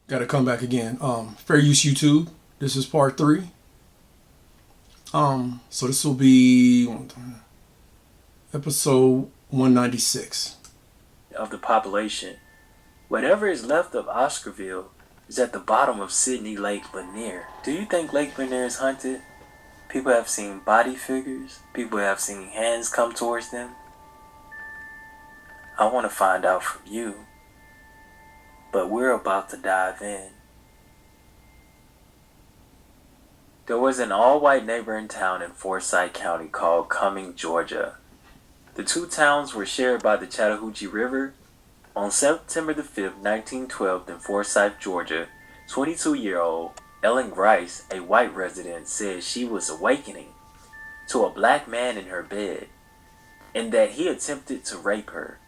Got to come back again. Fair use YouTube. This is part 3. So this will be episode 196. Of the population, whatever is left of Oscarville is at the bottom of Sydney Lake Lanier. Do you think Lake Lanier is haunted? People have seen body figures. People have seen hands come towards them. I want to find out from you, but we're about to dive in. There was an all-white neighboring town in Forsyth County called Cumming, Georgia. The two towns were shared by the Chattahoochee River. On September the 5th, 1912, in Forsyth, Georgia, 22-year-old Ellen Grice, a white resident, said she was awakening to a black man in her bed and that he attempted to rape her.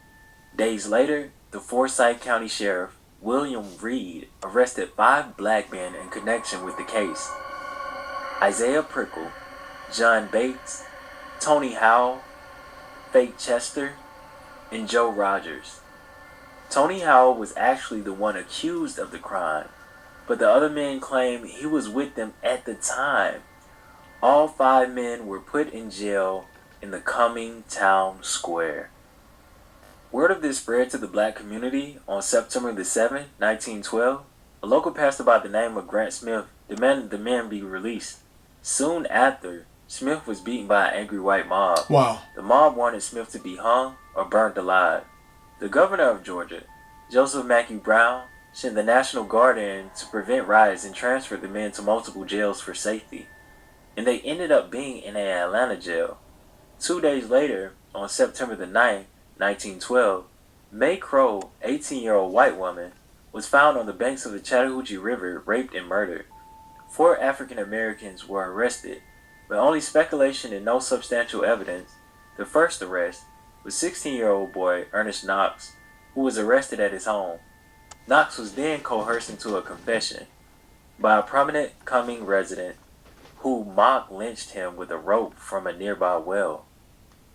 Days later, the Forsyth County Sheriff, William Reed, arrested 5 black men in connection with the case. Isaiah Prickle, John Bates, Tony Howell, Fake Chester, and Joe Rogers. Tony Howell was actually the one accused of the crime, but the other men claim he was with them at the time. All 5 men were put in jail in the Cumming town square. Word of this spread to the black community on September the 7th, 1912. A local pastor by the name of Grant Smith demanded the men be released. Soon after, Smith was beaten by an angry white mob. Wow. The mob wanted Smith to be hung or burnt alive. The governor of Georgia, Joseph Mackey Brown, sent the National Guard in to prevent riots and transferred the men to multiple jails for safety. And they ended up being in an Atlanta jail. 2 days later, on September the 9th, 1912, May Crow, 18-year-old white woman, was found on the banks of the Chattahoochee River, raped and murdered. 4 African Americans were arrested, but only speculation and no substantial evidence. The first arrest was 16-year-old boy Ernest Knox, who was arrested at his home. Knox was then coerced into a confession by a prominent Cumming resident who mock lynched him with a rope from a nearby well.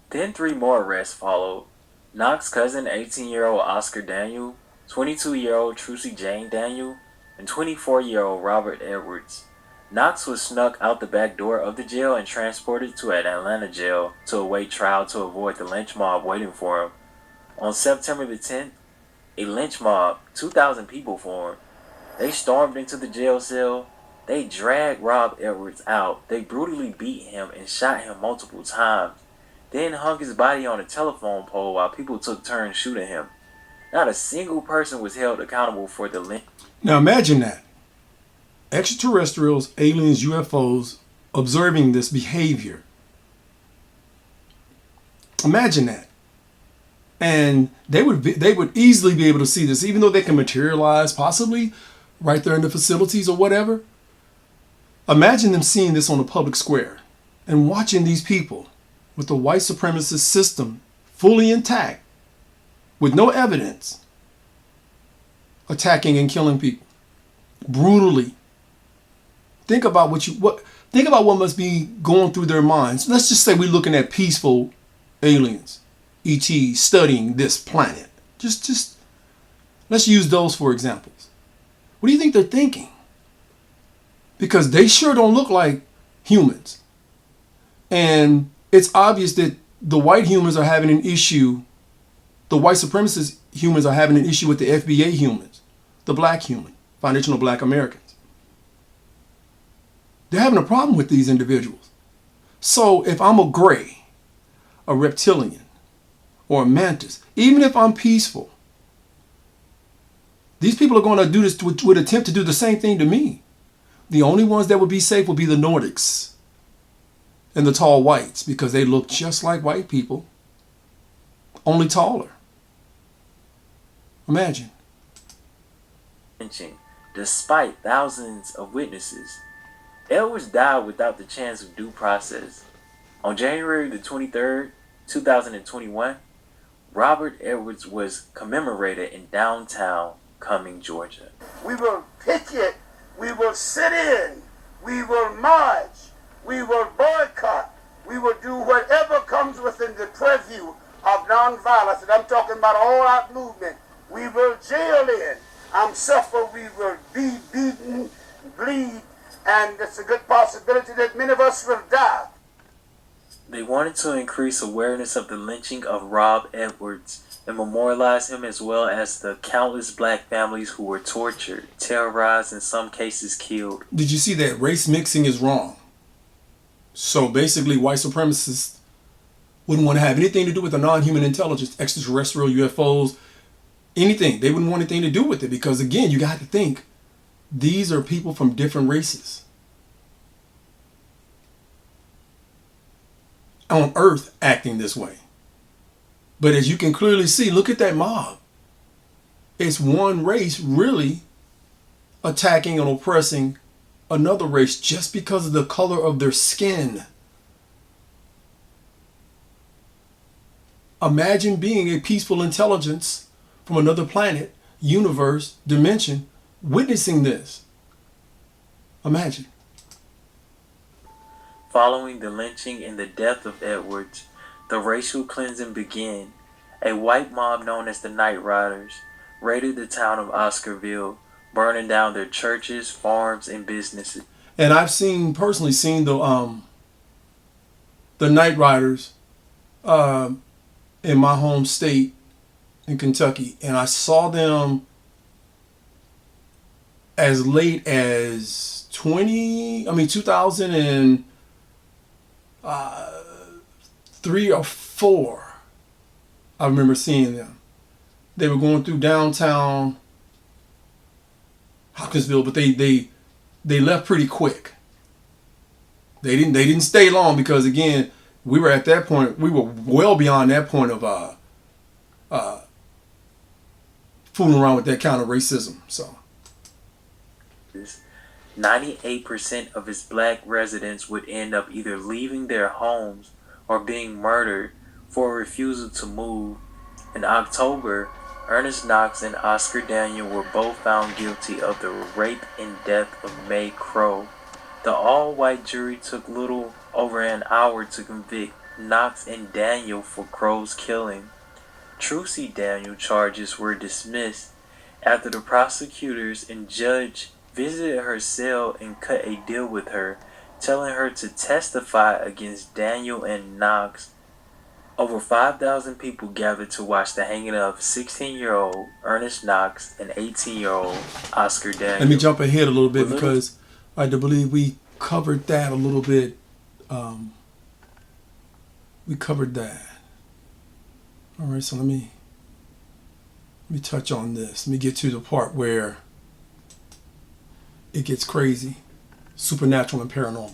Then 3 more arrests followed. Knox's cousin, 18-year-old Oscar Daniel, 22-year-old Trucy Jane Daniel, and 24-year-old Robert Edwards. Knox was snuck out the back door of the jail and transported to an Atlanta jail to await trial to avoid the lynch mob waiting for him. On September the 10th, a lynch mob, 2,000 people, formed. They stormed into the jail cell. They dragged Rob Edwards out. They brutally beat him and shot him multiple times, then hung his body on a telephone pole while people took turns shooting him. Not a single person was held accountable for the lynch. Now imagine that. Extraterrestrials, aliens, UFOs observing this behavior. Imagine that. And they would easily be able to see this, even though they can materialize possibly right there in the facilities or whatever. Imagine them seeing this on a public square and watching these people with the white supremacist system fully intact, with no evidence, attacking and killing people brutally. Think about what must be going through their minds. Let's just say we're looking at peaceful aliens, ETs, studying this planet. Just let's use those for examples. What do you think they're thinking? Because they sure don't look like humans. And it's obvious that the white humans are having an issue. The white supremacist humans are having an issue with the FBA humans, the black human, foundational black Americans. They're having a problem with these individuals. So if I'm a gray, a reptilian, or a mantis, even if I'm peaceful, these people are going to do this, would attempt to do the same thing to me. The only ones that would be safe would be the Nordics and the tall whites, because they look just like white people, only taller. Imagine. Despite thousands of witnesses, Edwards died without the chance of due process. On January the 23rd, 2021, Robert Edwards was commemorated in downtown Cumming, Georgia. We will picket, we will sit in, we will march, we will boycott, we will do whatever comes within the purview of nonviolence, and I'm talking about all-out movement. We will jail in. suffer, we will be beaten, bleed, and it's a good possibility that many of us will die. They wanted to increase awareness of the lynching of Rob Edwards and memorialize him, as well as the countless black families who were tortured, terrorized, in some cases killed. Did you see that race mixing is wrong? So basically, white supremacists wouldn't want to have anything to do with the non-human intelligence, extraterrestrial, UFOs, anything. They wouldn't want anything to do with it because, again, you got to think, these are people from different races on Earth acting this way. But as you can clearly see, look at that mob. It's one race really attacking and oppressing another race just because of the color of their skin. Imagine being a peaceful intelligence from another planet, universe, dimension, witnessing this. Imagine. Following the lynching and the death of Edwards, the racial cleansing began. A white mob known as the Night Riders raided the town of Oscarville, burning down their churches, farms, and businesses. And I've personally seen the Night Riders in my home state in Kentucky, and I saw them as late as 2003 or 4. I remember seeing them. They were going through downtown Hopkinsville, but they left pretty quick. They didn't stay long because, again, we were at that point. We were well beyond that point of fooling around with that kind of racism. So 98% of its black residents would end up either leaving their homes or being murdered for a refusal to move. In October, Ernest Knox and Oscar Daniel were both found guilty of the rape and death of Mae Crow. The all-white jury took little over an hour to convict Knox and Daniel for Crow's killing. Trucy Daniel charges were dismissed after the prosecutors and judge visited her cell and cut a deal with her, telling her to testify against Daniel and Knox. Over 5,000 people gathered to watch the hanging of 16-year-old Ernest Knox and 18-year-old Oscar Daniel. Let me jump ahead a little bit because I do believe we covered that a little bit. We covered that. All right, so let me touch on this. Let me get to the part where it gets crazy, supernatural and paranormal.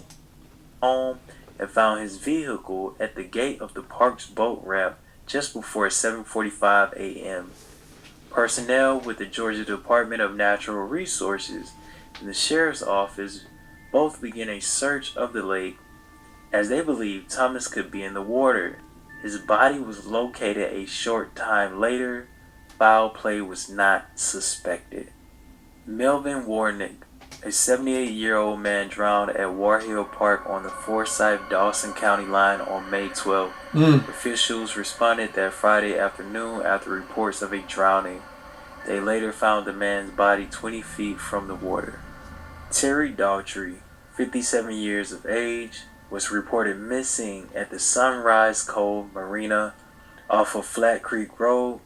Home and found his vehicle at the gate of the park's boat ramp just before 7:45 a.m. Personnel with the Georgia Department of Natural Resources and the Sheriff's Office both began a search of the lake as they believed Thomas could be in the water. His body was located a short time later. Foul play was not suspected. Melvin Warnick, a 78-year-old man, drowned at War Hill Park on the Forsyth-Dawson County line on May 12. Officials responded that Friday afternoon after reports of a drowning. They later found the man's body 20 feet from the water. Terry Daughtry, 57 years of age, was reported missing at the Sunrise Cove Marina off of Flat Creek Road.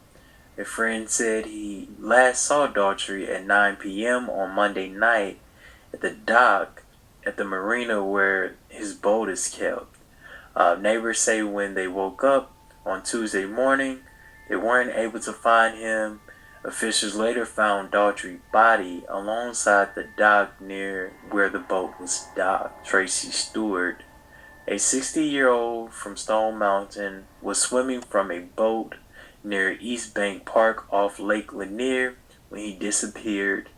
A friend said he last saw Daughtry at 9 p.m. on Monday night at the dock at the marina where his boat is kept. Neighbors say when they woke up on Tuesday morning, they weren't able to find him. Officials later found Daughtry's body alongside the dock near where the boat was docked. Tracy Stewart, a 60-year-old from Stone Mountain, was swimming from a boat near East Bank Park off Lake Lanier when he disappeared.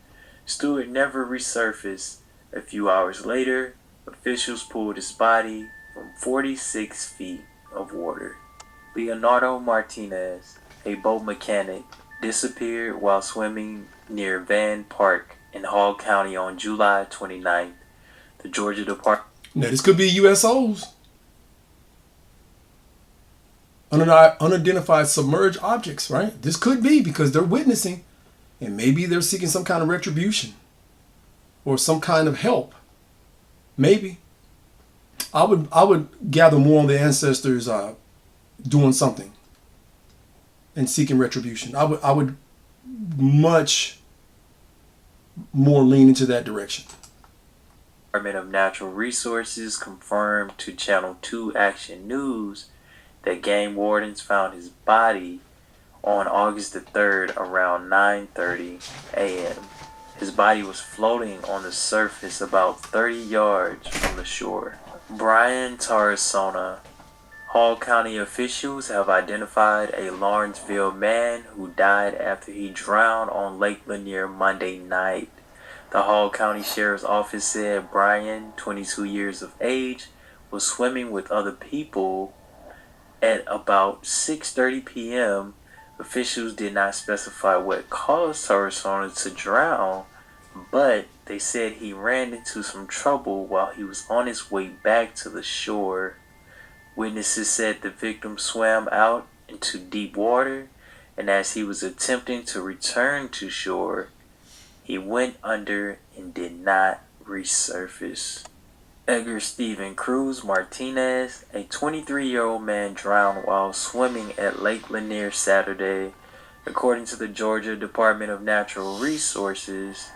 Stewart never resurfaced. A few hours later, officials pulled his body from 46 feet of water. Leonardo Martinez, a boat mechanic, disappeared while swimming near Van Park in Hall County on July 29th. The Georgia Department... Now, this could be USO'S. Unidentified submerged objects, right? This could be because they're witnessing. And maybe they're seeking some kind of retribution or some kind of help. Maybe. I would gather more on the ancestors doing something and seeking retribution. I would much more lean into that direction. Department of Natural Resources confirmed to Channel 2 Action News that game wardens found his body on August the 3rd around 9:30 a.m. His body was floating on the surface about 30 yards from the shore. Brian Tarasona. Hall County officials have identified a Lawrenceville man who died after he drowned on Lake Lanier Monday night. The Hall County Sheriff's Office said Brian, 22 years of age, was swimming with other people at about 6:30 p.m. Officials did not specify what caused Tarasona to drown, but they said he ran into some trouble while he was on his way back to the shore. Witnesses said the victim swam out into deep water, and as he was attempting to return to shore, he went under and did not resurface. Edgar Steven Cruz Martinez, a 23-year-old man, drowned while swimming at Lake Lanier Saturday. According to the Georgia Department of Natural Resources,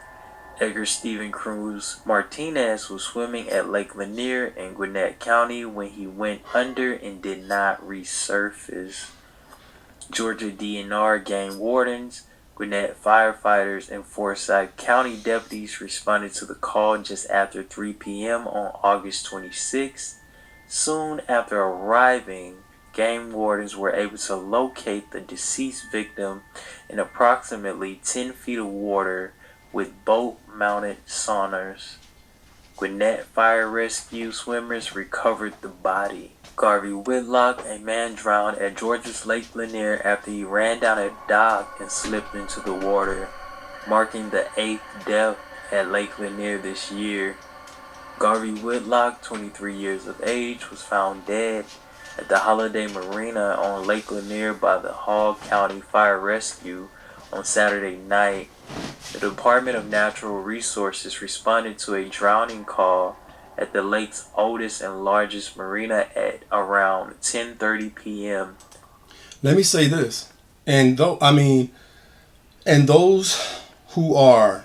Edgar Steven Cruz Martinez was swimming at Lake Lanier in Gwinnett County when he went under and did not resurface. Georgia DNR game wardens, Gwinnett firefighters, and Forsyth County deputies responded to the call just after 3 p.m. on August 26. Soon after arriving, game wardens were able to locate the deceased victim in approximately 10 feet of water with boat-mounted sonars. Gwinnett fire rescue swimmers recovered the body. Garvey Whitlock, a man drowned at Georgia's Lake Lanier after he ran down a dock and slipped into the water, marking the 8th death at Lake Lanier this year. Garvey Whitlock, 23 years of age, was found dead at the Holiday Marina on Lake Lanier by the Hall County Fire Rescue on Saturday night. The Department of Natural Resources responded to a drowning call at the lake's oldest and largest marina at around 10:30 p.m. Let me say this, and those who are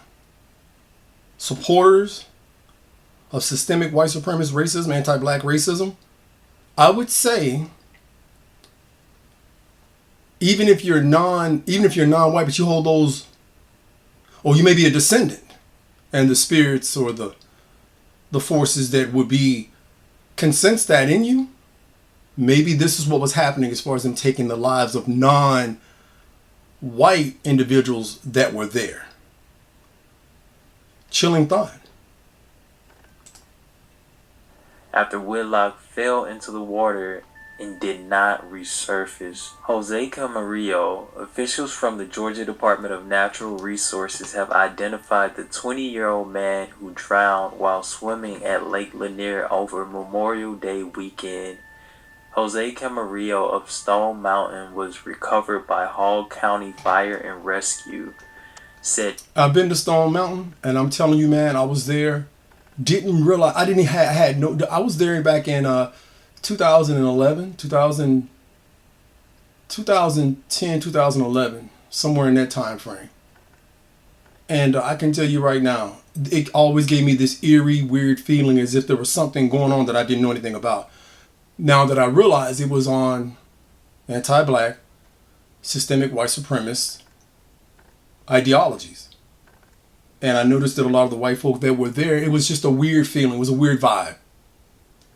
supporters of systemic white supremacist racism, anti-black racism, I would say, even if you're non-white, but you hold those, or you may be a descendant, and the spirits or the forces that would be can sense that in you, maybe this is what was happening as far as them taking the lives of non-white individuals that were there. Chilling thought. After Whitlock fell into the water and did not resurface. Jose Camarillo, officials from the Georgia Department of Natural Resources have identified the 20-year-old man who drowned while swimming at Lake Lanier over Memorial Day weekend. Jose Camarillo of Stone Mountain was recovered by Hall County Fire and Rescue. Said, I've been to Stone Mountain, and I'm telling you, man, I was there. Didn't realize, I was there back in 2010, 2011, somewhere in that time frame. And I can tell you right now, it always gave me this eerie, weird feeling as if there was something going on that I didn't know anything about. Now that I realize it was on anti-black, systemic white supremacist ideologies. And I noticed that a lot of the white folk that were there, it was just a weird feeling. It was a weird vibe.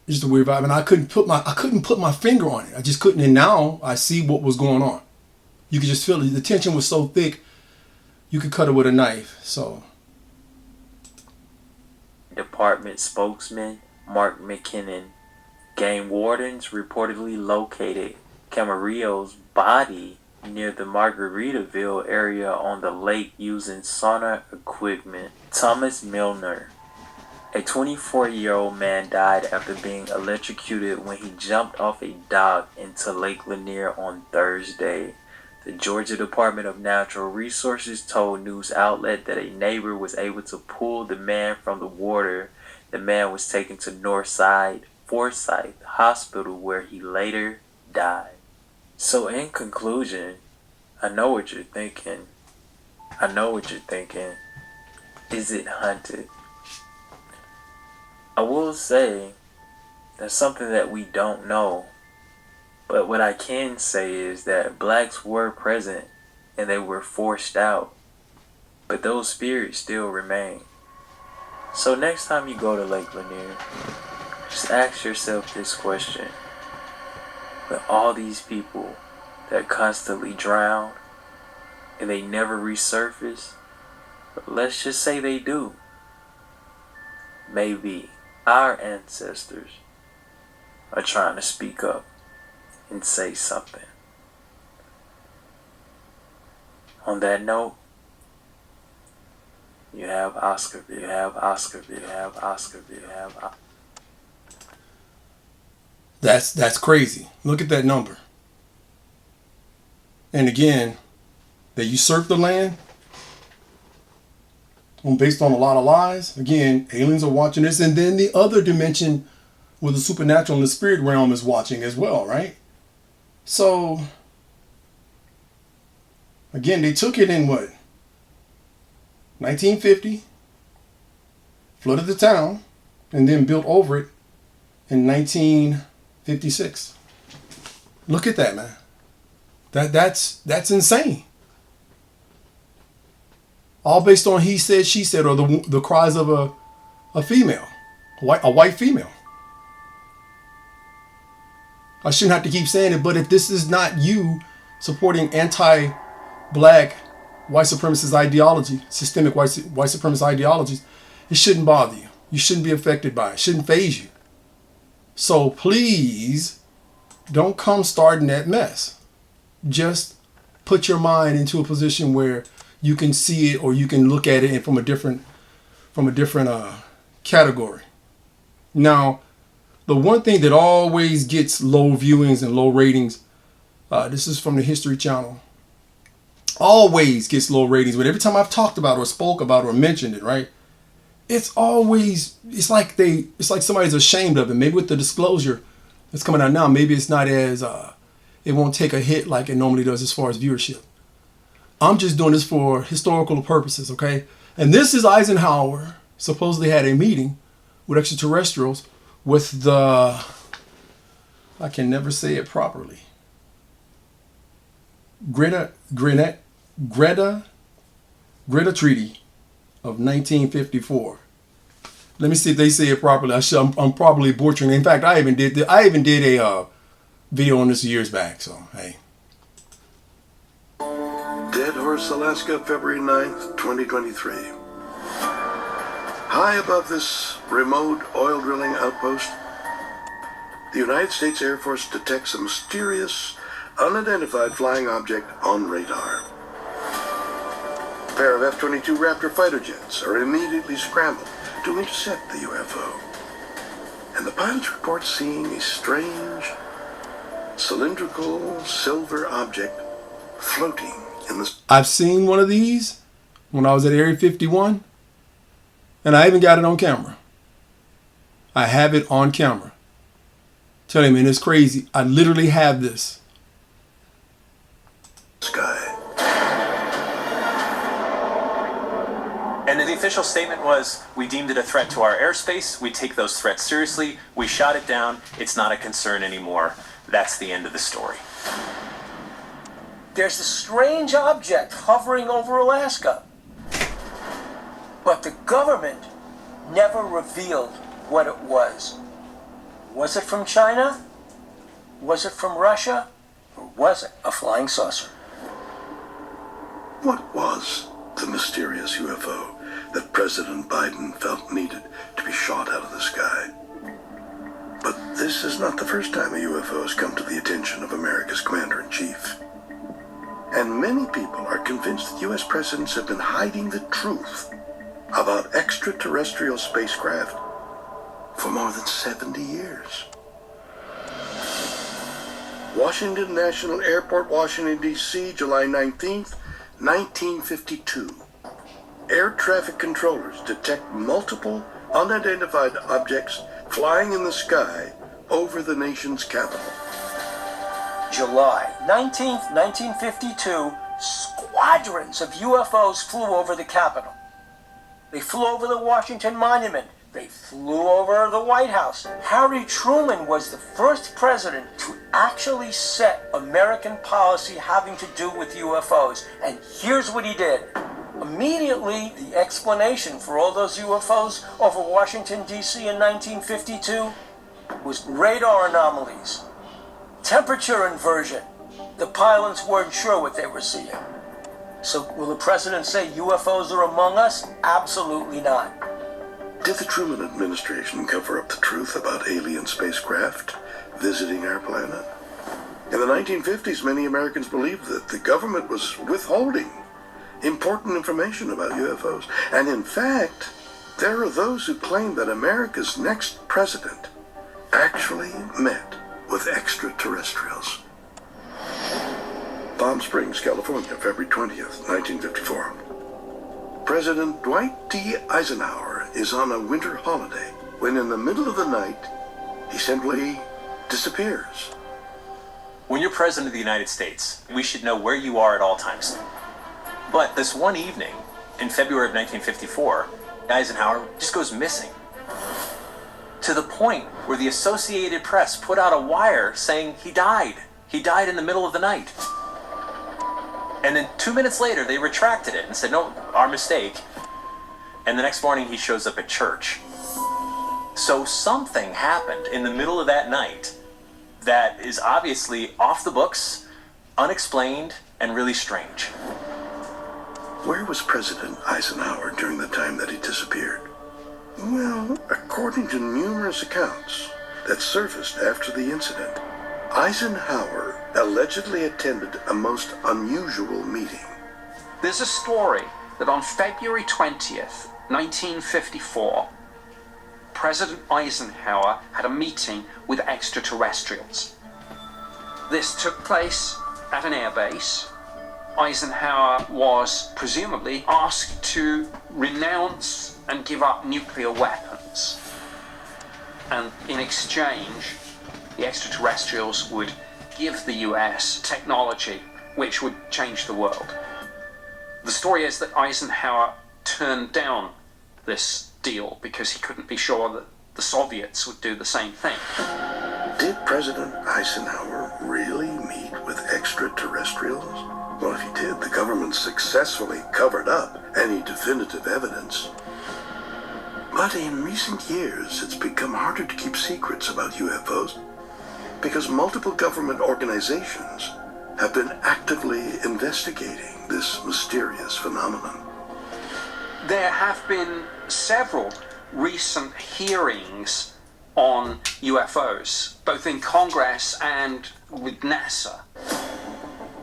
Just a weird vibe, and I couldn't put my finger on it. I just couldn't. And now I see what was going on. You could just feel it. The tension was so thick, you could cut it with a knife. So, Department spokesman Mark McKinnon, game wardens reportedly located Camarillo's body near the Margaritaville area on the lake using sonar equipment. Thomas Milner, a 24-year-old man, died after being electrocuted when he jumped off a dock into Lake Lanier on Thursday. The Georgia Department of Natural Resources told news outlet that a neighbor was able to pull the man from the water. The man was taken to Northside Forsyth Hospital where he later died. So in conclusion, I know what you're thinking. Is it hunted? I will say that's something that we don't know. But what I can say is that blacks were present and they were forced out. But those spirits still remain. So next time you go to Lake Lanier, just ask yourself this question. With all these people that constantly drown and they never resurface, but let's just say they do. Maybe our ancestors are trying to speak up and say something. On that note, you have Oscarville, That's crazy. Look at that number. And again, they usurped the land based on a lot of lies. Again, aliens are watching this. And then the other dimension where the supernatural and the spirit realm is watching as well, right? So, again, they took it in what? 1950, flooded the town, and then built over it in 1956. Look at that, man. That's insane. All based on he said, she said, or the cries of a female, a white female. I shouldn't have to keep saying it, but if this is not you supporting anti-black white supremacist ideology, systemic white supremacist ideologies, it shouldn't bother you. You shouldn't be affected by it. It shouldn't faze you. So please don't come starting that mess. Just put your mind into a position where you can see it or you can look at it from a different category. Now, the one thing that always gets low viewings and low ratings, this is from the History Channel, always gets low ratings, but every time I've talked about or spoke about or mentioned it, right, it's like somebody's ashamed of it. Maybe with the disclosure that's coming out now, maybe it's not as, it won't take a hit like it normally does as far as viewership. I'm just doing this for historical purposes, okay? And this is Eisenhower supposedly had a meeting with extraterrestrials with the, I can never say it properly, Greta Treaty of 1954. Let me see if they say it properly. I'm probably butchering it. In fact, I even did a video on this years back. So hey. Dead Horse, Alaska, February 9th, 2023. High above this remote oil drilling outpost, the United States Air Force detects a mysterious, unidentified flying object on radar. A pair of F-22 Raptor fighter jets are immediately scrambled to intercept the UFO. And the pilots report seeing a strange, cylindrical silver object floating in the... I've seen one of these when I was at Area 51, and I even got it on camera. I have it on camera. Tell you, man, it's crazy. I literally have this. Sky. And the official statement was, we deemed it a threat to our airspace. We take those threats seriously. We shot it down. It's not a concern anymore. That's the end of the story. There's a strange object hovering over Alaska. But the government never revealed what it was. Was it from China? Was it from Russia? Or was it a flying saucer? What was the mysterious UFO that President Biden felt needed to be shot out of the sky? But this is not the first time a UFO has come to the attention of America's Commander-in-Chief. And many people are convinced that U.S. presidents have been hiding the truth about extraterrestrial spacecraft for more than 70 years. Washington National Airport, Washington, D.C., July 19th, 1952. Air traffic controllers detect multiple unidentified objects flying in the sky over the nation's capital. July 19th, 1952, squadrons of UFOs flew over the Capitol. They flew over the Washington Monument. They flew over the White House. Harry Truman was the first president to actually set American policy having to do with UFOs. And here's what he did. Immediately, the explanation for all those UFOs over Washington, D.C. in 1952 was radar anomalies, temperature inversion. The pilots weren't sure what they were seeing. So will the president say UFOs are among us? Absolutely not. Did the Truman administration cover up the truth about alien spacecraft visiting our planet? In the 1950s, many Americans believed that the government was withholding important information about UFOs. And in fact, there are those who claim that America's next president actually met with extraterrestrials. Palm Springs, California, February 20th, 1954. President Dwight D. Eisenhower is on a winter holiday when in the middle of the night, he simply disappears. When you're president of the United States, we should know where you are at all times. But this one evening, in February of 1954, Eisenhower just goes missing. To the point where the Associated Press put out a wire saying he died. He died in the middle of the night. And then 2 minutes later, they retracted it and said, no, our mistake. And the next morning, he shows up at church. So something happened in the middle of that night that is obviously off the books, unexplained, and really strange. Where was President Eisenhower during the time that he disappeared? Well, according to numerous accounts that surfaced after the incident, Eisenhower allegedly attended a most unusual meeting. There's a story that on February 20th, 1954, President Eisenhower had a meeting with extraterrestrials. This took place at an airbase. Eisenhower was presumably asked to renounce and give up nuclear weapons. And in exchange, the extraterrestrials would give the US technology which would change the world. The story is that Eisenhower turned down this deal because he couldn't be sure that the Soviets would do the same thing. Did President Eisenhower really meet with extraterrestrials? Well, if he did, the government successfully covered up any definitive evidence. But in recent years, it's become harder to keep secrets about UFOs because multiple government organizations have been actively investigating this mysterious phenomenon. There have been several recent hearings on UFOs, both in Congress and with NASA.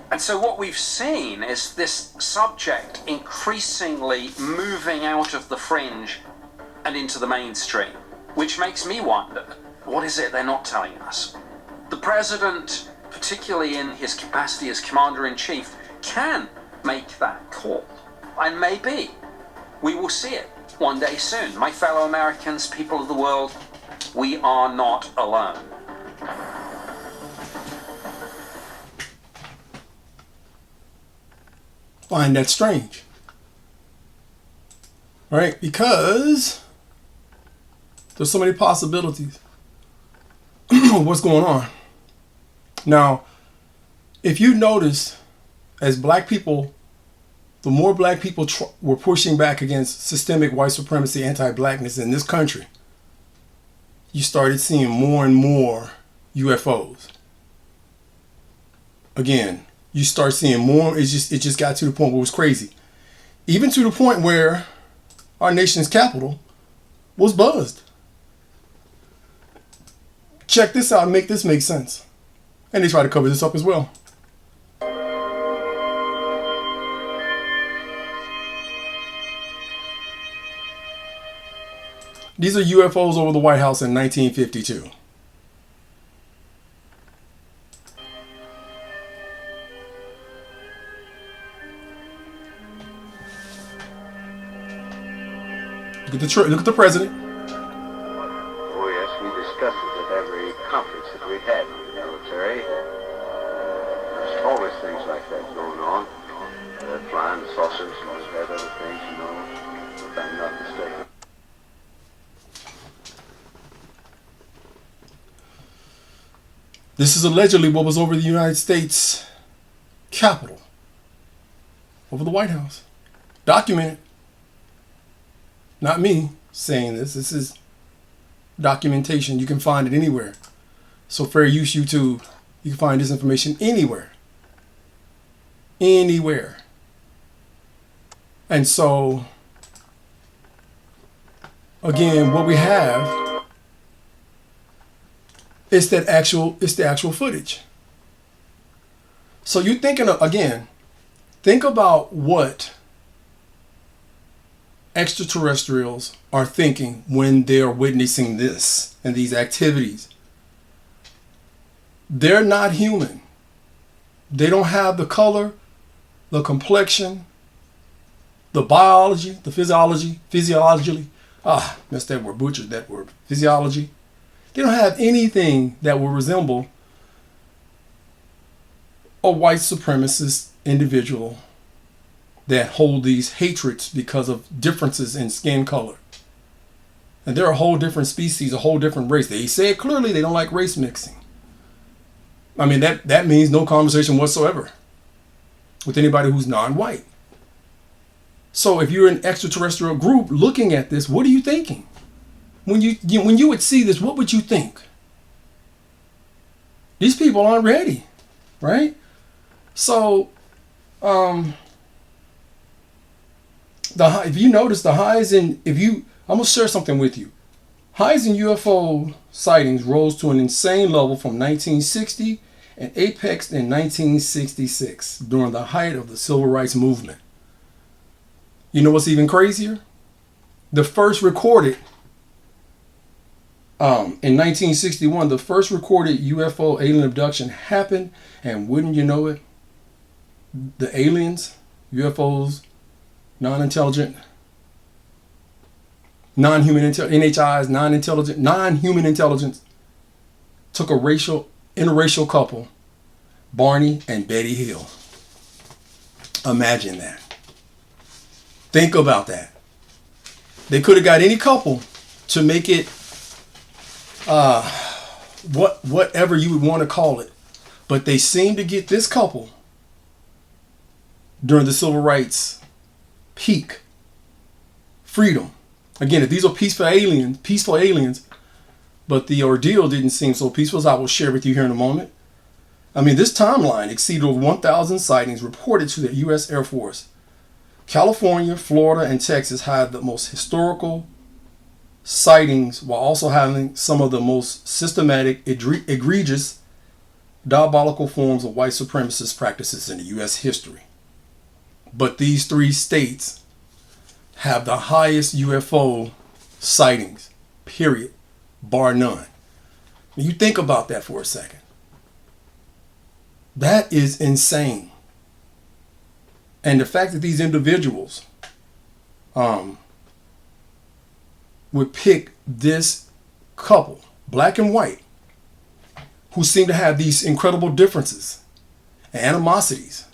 And so what we've seen is this subject increasingly moving out of the fringe and into the mainstream, which makes me wonder, what is it they're not telling us? The president, particularly in his capacity as commander-in-chief, can make that call. And maybe we will see it one day soon. My fellow Americans, people of the world, we are not alone. Find that strange, right? Because there's so many possibilities of what's going on. Now, if you notice, as black people, the more black people were pushing back against systemic white supremacy, anti-blackness in this country, you started seeing more and more UFOs. Again, you start seeing more. It just got to the point where it was crazy. Even to the point where our nation's capital was buzzed. Check this out and make this make sense. And they try to cover this up as well. These are UFOs over the White House in 1952. Look at the president. Oh yes, we discussed it at every conference that we had in the military. There's always things like that going on. Flying saucers and we've had other things, you know, if I'm not mistaken. This is allegedly what was over the United States Capitol, over the White House. Documented. Not me saying this. This is documentation. You can find it anywhere. So fair use YouTube. You can find this information anywhere. Anywhere. And so, again, what we have is the actual footage. So you're thinking of, again, think about what extraterrestrials are thinking when they're witnessing this and these activities. They're not human. They don't have the color, the complexion, the biology, the physiology, missed that word, butchered that word, physiology. They don't have anything that will resemble a white supremacist individual that hold these hatreds because of differences in skin color. And they're a whole different species, a whole different race. They say it clearly, they don't like race mixing. I mean, that means no conversation whatsoever with anybody who's non-white. So if you're an extraterrestrial group looking at this, what are you thinking? When you would see this, what would you think? These people aren't ready, right? So, if you notice the highs in, I'm gonna share something with you. Highs in UFO sightings rose to an insane level from 1960 and apexed in 1966 during the height of the Civil Rights Movement. You know what's even crazier? The first recorded, in 1961, the first recorded UFO alien abduction happened, and wouldn't you know it, the aliens, UFOs, non-human intelligence, took a interracial couple, Barney and Betty Hill. Imagine that. Think about that. They could have got any couple to make it whatever you would want to call it, but they seemed to get this couple during the civil rights peak. Freedom. Again, if these are peaceful aliens, but the ordeal didn't seem so peaceful, as I will share with you here in a moment. I mean, this timeline exceeded over 1,000 sightings reported to the U.S. Air Force. California, Florida, and Texas had the most historical sightings, while also having some of the most systematic, egregious, diabolical forms of white supremacist practices in the U.S. history. But these three states have the highest UFO sightings, period, bar none. When you think about that for a second, that is insane. And the fact that these individuals would pick this couple, black and white, who seem to have these incredible differences and animosities,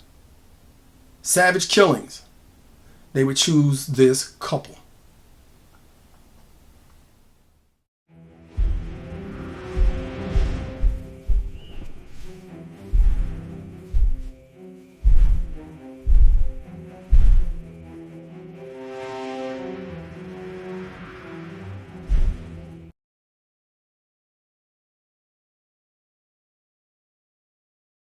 savage killings, they would choose this couple.